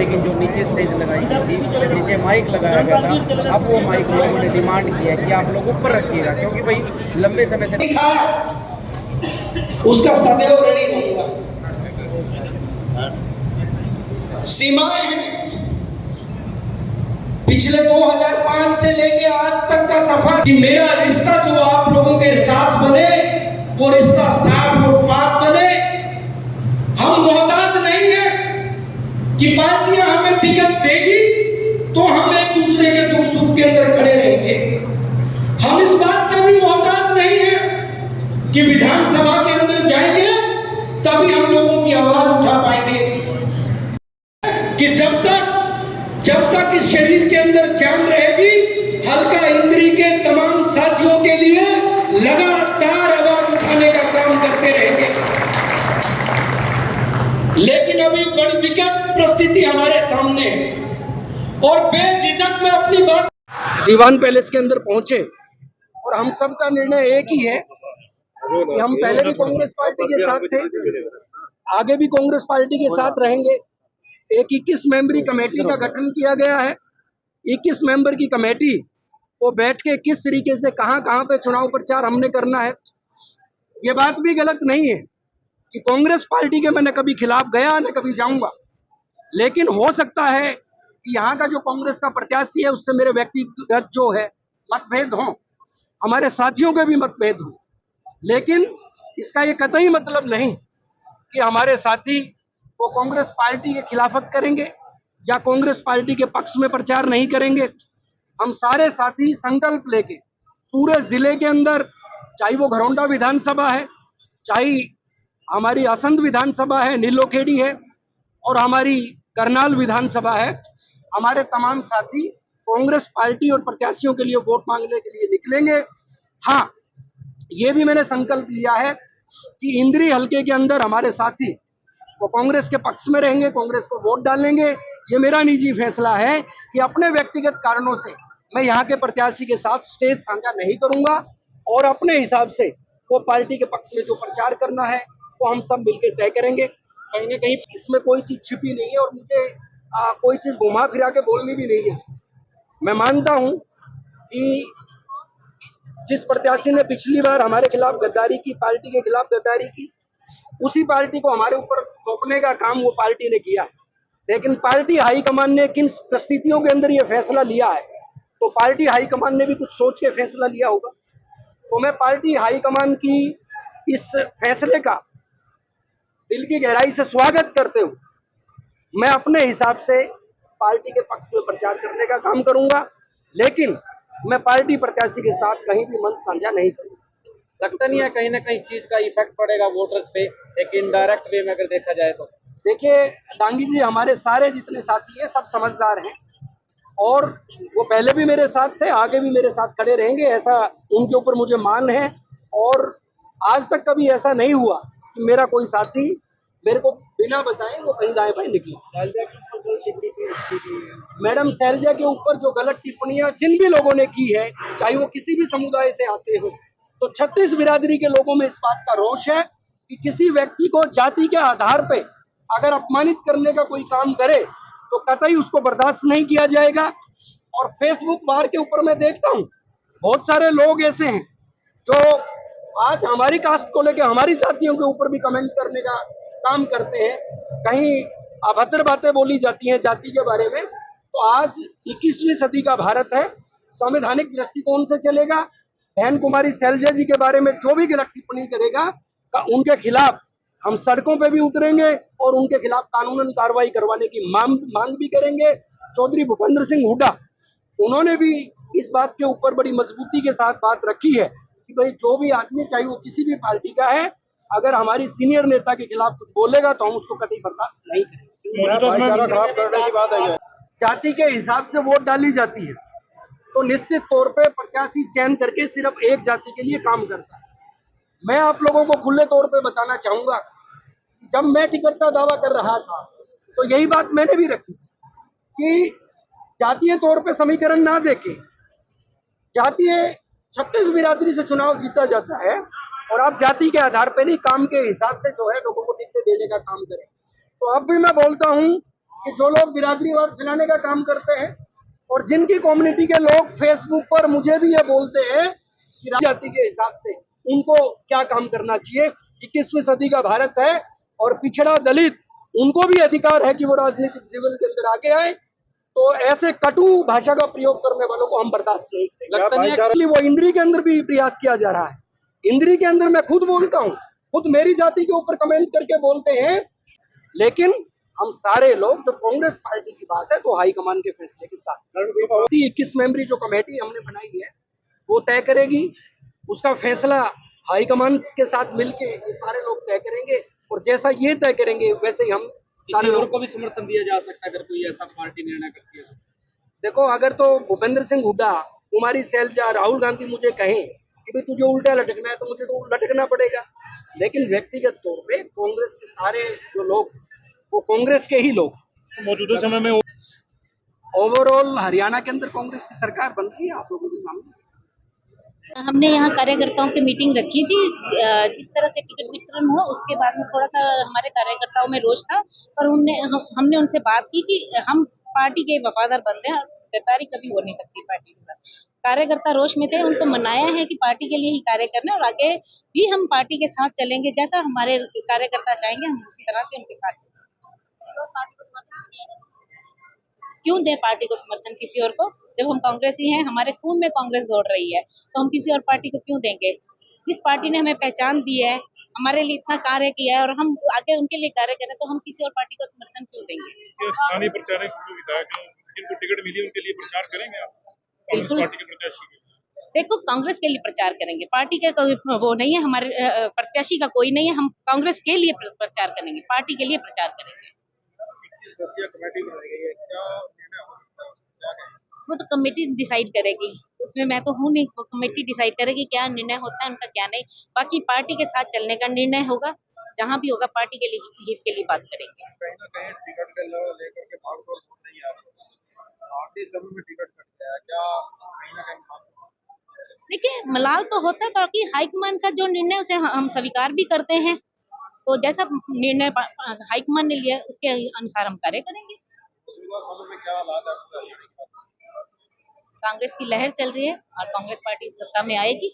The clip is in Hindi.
लेकिन जो नीचे स्टेज लगाई गई थी, नीचे माइक लगाया गया था, अब वो माइक लोगों ने डिमांड किया कि आप लोग ऊपर रखिएगा, क्योंकि भाई लंबे समय से उसका सदैव ऋणी रहूंगा। सीमाएं हैं, पिछले 2005 से लेके आज तक का सफर कि मेरा रिश्ता जो आप लोगों के साथ बने वो रिश्ता साफ और पाक बने। हम मोहताज नहीं है कि पार्टियां हमें टिकट देगी तो हम एक दूसरे के दुख सुख के अंदर खड़े रहेंगे। हम इस बात का भी मोहताज नहीं है कि विधानसभा के अंदर जाएंगे तभी हम लोगों की आवाज उठा पाएंगे, कि जब तक इस शरीर के अंदर जान रहेगी, हल्का इंद्री के तमाम साथियों के लिए लगातार आवाज उठाने का काम करते रहेंगे। लेकिन अभी बड़ी विकट परिस्थिति हमारे सामने है और बेझिझक में अपनी बात दीवान पैलेस के अंदर पहुंचे और हम सबका निर्णय एक ही है कि हम पहले भी कांग्रेस पार्टी के साथ थे, आगे भी कांग्रेस पार्टी के साथ रहेंगे। एक 21 मेंबरी कमेटी का गठन किया गया है। 21 मेंबर की कमेटी वो बैठ के किस तरीके से कहां पे चुनाव प्रचार हमने करना है, ये बात भी गलत नहीं है कि कांग्रेस पार्टी के मैं कभी खिलाफ गया न कभी जाऊंगा, लेकिन हो सकता है कि यहाँ का जो कांग्रेस का प्रत्याशी है उससे मेरे व्यक्तिगत जो है मतभेद हो, हमारे साथियों के भी मतभेद हो, लेकिन इसका ये कतई मतलब नहीं कि हमारे साथी वो कांग्रेस पार्टी के खिलाफत करेंगे या कांग्रेस पार्टी के पक्ष में प्रचार नहीं करेंगे। हम सारे साथी संकल्प लेके पूरे जिले के अंदर, चाहे वो घरौंडा विधानसभा है, चाहे हमारी असंध विधानसभा है, नीलोखेड़ी है और हमारी करनाल विधानसभा है, हमारे तमाम साथी कांग्रेस पार्टी और प्रत्याशियों के लिए वोट मांगने के लिए निकलेंगे। हाँ, ये भी मैंने संकल्प लिया है कि इंद्री हलके के अंदर हमारे साथी वो कांग्रेस के पक्ष में रहेंगे, कांग्रेस को वोट डालेंगे। ये मेरा निजी फैसला है कि अपने व्यक्तिगत कारणों से मैं यहाँ के प्रत्याशी के साथ स्टेज साझा नहीं करूंगा और अपने हिसाब से वो पार्टी के पक्ष में जो प्रचार करना है वो हम सब मिलकर तय करेंगे। कहीं ना कहीं इसमें कोई चीज छिपी नहीं है और मुझे कोई चीज घुमा फिरा के बोलनी भी नहीं है। मैं मानता हूं कि जिस प्रत्याशी ने पिछली बार हमारे खिलाफ गद्दारी की, पार्टी के खिलाफ गद्दारी की, उसी पार्टी को हमारे ऊपर थोपने का काम वो पार्टी ने किया। लेकिन पार्टी हाईकमान ने किन परिस्थितियों के अंदर ये फैसला लिया है, तो पार्टी हाईकमान ने भी कुछ सोच के फैसला लिया होगा। तो मैं पार्टी हाईकमान की इस फैसले का दिल की गहराई से स्वागत करते हुए मैं अपने हिसाब से पार्टी के पक्ष में प्रचार करने का काम करूंगा, लेकिन मैं पार्टी प्रत्याशी के साथ कहीं भी मंच साझा नहीं करूंगा। लगता नहीं है कहीं ना कहीं इस चीज का इफेक्ट पड़ेगा वोटर्स पे, एक इनडायरेक्ट वे में अगर देखा जाए तो? देखिए डांगी जी, हमारे सारे जितने साथी हैं सब समझदार हैं और वो पहले भी मेरे साथ थे, आगे भी मेरे साथ खड़े रहेंगे, ऐसा उनके ऊपर मुझे मान है। और आज तक कभी ऐसा नहीं हुआ कि मेरा कोई साथी मेरे को बिना बताए वो कहीं दाएं बाएं निकला। मैडम शैलजा के ऊपर जो गलत टिप्पणियां जिन भी लोगों ने की है, चाहे वो किसी भी समुदाय से आते हो, तो 36 बिरादरी के लोगों में इस बात का रोष है कि किसी व्यक्ति को जाति के आधार पे अगर अपमानित करने का कोई काम करे तो कतई उसको बर्दाश्त नहीं किया जाएगा। और फेसबुक बार के ऊपर मैं देखता हूँ बहुत सारे लोग ऐसे हैं जो आज हमारी कास्ट को लेकर हमारी जातियों के ऊपर भी कमेंट करने का काम करते हैं, कहीं अभद्र बातें बोली जाती हैं जाति के बारे में। तो आज 21वीं सदी का भारत है, संवैधानिक दृष्टिकोण से चलेगा। बहन कुमारी शैलजा जी के बारे में जो भी गलत टिप्पणी करेगा उनके खिलाफ हम सड़कों पे भी उतरेंगे और उनके खिलाफ कानूनन कार्रवाई करवाने की मांग भी करेंगे। चौधरी भूपेंद्र सिंह हुड्डा, उन्होंने भी इस बात के ऊपर बड़ी मजबूती के साथ बात रखी है कि भाई जो भी आदमी चाहे वो किसी भी पार्टी का है, अगर हमारी सीनियर नेता के खिलाफ कुछ बोलेगा तो हम उसको कतई बर्दाश्त नहीं करेंगे। जाति के हिसाब से वोट डाली जाती है तो निश्चित तौर पे प्रत्याशी चयन करके सिर्फ एक जाति के लिए काम करता है। मैं आप लोगों को खुले तौर पे बताना चाहूंगा, जब मैं टिकट का दावा कर रहा था तो यही बात मैंने भी रखी कि जातीय तौर पे समीकरण ना देके जातीय 36 बिरादरी से चुनाव जीता जाता है और आप जाति के आधार पर नहीं काम के हिसाब से जो है लोगों को टिकट देने का काम करें। तो अब भी मैं बोलता हूं कि जो लोग बिरादरीवाद फैलाने का काम करते हैं और जिनकी कम्युनिटी के लोग फेसबुक पर मुझे भी ये बोलते हैं कि जाति के हिसाब से उनको क्या काम करना चाहिए। 21वीं सदी का भारत है और पिछड़ा दलित उनको भी अधिकार है कि वो राजनीतिक जीवन के अंदर आगे आए। तो ऐसे कटु भाषा का प्रयोग करने वालों को हम बर्दाश्त नहीं करेंगे। लगता नहीं है कि वो इंद्री के अंदर भी प्रयास किया जा रहा है। इंद्री के अंदर मैं खुद बोलता हूँ, खुद मेरी जाति के ऊपर कमेंट करके बोलते हैं, लेकिन हम सारे लोग जब कांग्रेस पार्टी की बात है तो हाईकमान के फैसले के साथ 21 मेंबरी जो कमेटी हमने बनाई है वो तय करेगी, उसका फैसला हाईकमान के साथ मिलके ये सारे लोग तय करेंगे और जैसा ये तय करेंगे वैसे ही हम सारे किसी और लोग को भी समर्थन दिया जा सकता है अगर कोई ऐसा पार्टी निर्णय करती है तो। देखो, अगर तो भूपेंद्र सिंह हुड्डा, कुमारी सैलजा, राहुल गांधी मुझे कहें कि भाई तुझे उल्टा लटकना है तो मुझे तो लटकना पड़ेगा, लेकिन व्यक्तिगत तौर पे कांग्रेस के सारे जो लोग वो कांग्रेस के ही लोग मौजूदा समय में ओवरऑल हरियाणा के अंदर कांग्रेस की सरकार बन रही है आप लोगों के सामने। हमने यहाँ कार्यकर्ताओं की मीटिंग रखी थी। जिस तरह से टिकट वितरण हुआ उसके बाद में थोड़ा सा हमारे कार्यकर्ताओं में रोष था, पर हमने उनसे बात की कि हम पार्टी के वफादार बंदे हैं, गद्दारी कभी हो नहीं सकती पार्टी के साथ। कार्यकर्ता रोष में थे, उनको मनाया है कि पार्टी के लिए ही कार्य करना और आगे भी हम पार्टी के साथ चलेंगे, जैसा हमारे कार्यकर्ता चाहेंगे हम उसी तरह से उनके साथ चलेंगे। क्यों दे पार्टी को समर्थन किसी और को, जब हम कांग्रेसी हैं, हमारे खून में कांग्रेस दौड़ रही है, तो हम किसी और पार्टी को क्यों देंगे। जिस पार्टी ने हमें पहचान दी है, हमारे लिए इतना कार्य किया है और हम आगे उनके लिए कार्य करें, तो हम किसी और पार्टी को समर्थन क्यों देंगे। स्थानीय प्रचारक जो विधायक जिनको टिकट मिली उनके लिए प्रचार करेंगे आप कांग्रेस बिल्कुल। पार्टी के प्रत्याशी के? देखो, कांग्रेस के लिए प्रचार करेंगे, पार्टी का कोई वो नहीं है, हमारे प्रत्याशी का कोई नहीं है, हम कांग्रेस के लिए प्रचार करेंगे, पार्टी के लिए प्रचार करेंगे। 21 सदस्यीय कमेटी बनाई गई है, क्या निर्णय हो सकता है उसमें? क्या कहें? वो तो कमेटी डिसाइड करेगी, उसमें मैं तो हूँ नहीं, वो कमेटी डिसाइड करेगी क्या निर्णय होता है उनका क्या नहीं। बाकी पार्टी के साथ चलने का निर्णय होगा, जहाँ भी होगा पार्टी के लिए हित के लिए बात करेंगे। कहीं ना कहीं टिकट के लेकर के भागदौड़ हो रही है, आखिरी समय में टिकट कटता है, क्या कहीं ना कहीं देखिए, मलाल तो होता है, बाकी हाईकमान का जो निर्णय उसे हम स्वीकार भी करते हैं, तो जैसा निर्णय हाईकमान ने लिया उसके अनुसार हम कार्य करेंगे। मौजूदा समय में क्या हालात है आपके हरियाणा के? कांग्रेस की लहर चल रही है और कांग्रेस पार्टी सत्ता में आएगी।